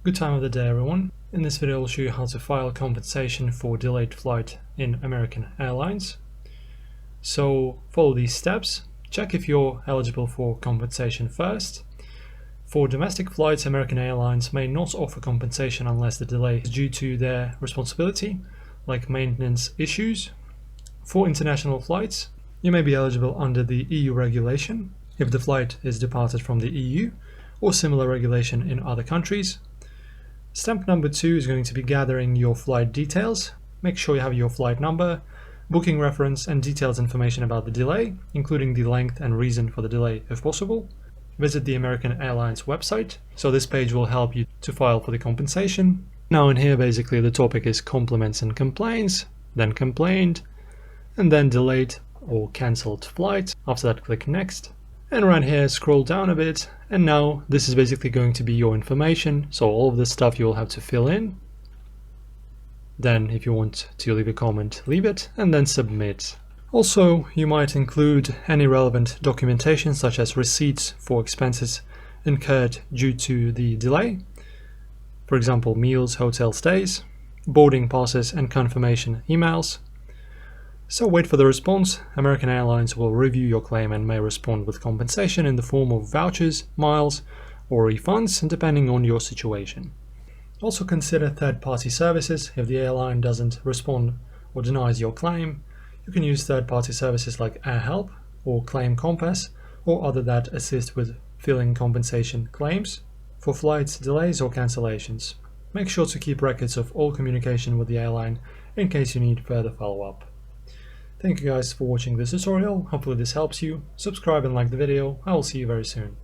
Good time of the day, everyone. In this video I'll show you how to file compensation for delayed flight in American Airlines. So follow these steps. Check if you're eligible for compensation first. For domestic flights, American Airlines may not offer compensation unless the delay is due to their responsibility, like maintenance issues. For international flights, you may be eligible under the EU regulation if the flight is departed from the EU or similar regulation in other countries. Step number 2 is going to be gathering your flight details. Make sure you have your flight number, booking reference, and detailed information about the delay, including the length and reason for the delay if possible. Visit the American Airlines website. So this page will help you to file for the compensation. Now in here basically the topic is compliments and complaints, then complained, and then delayed or cancelled flight. After that click next. And around here scroll down a bit, and now this is basically going to be your information, so all of this stuff you'll have to fill in. Then if you want to leave a comment, leave it, and then submit. Also, you might include any relevant documentation such as receipts for expenses incurred due to the delay, for example meals, hotel stays, boarding passes, and confirmation emails. So wait for the response. American Airlines will review your claim and may respond with compensation in the form of vouchers, miles, or refunds, depending on your situation. Also consider third-party services. If the airline doesn't respond or denies your claim, you can use third-party services like AirHelp or Claim Compass or other that assist with filing compensation claims for flights delays or cancellations. Make sure to keep records of all communication with the airline in case you need further follow-up. Thank you guys for watching this tutorial. Hopefully this helps you. Subscribe and like the video. I will see you very soon.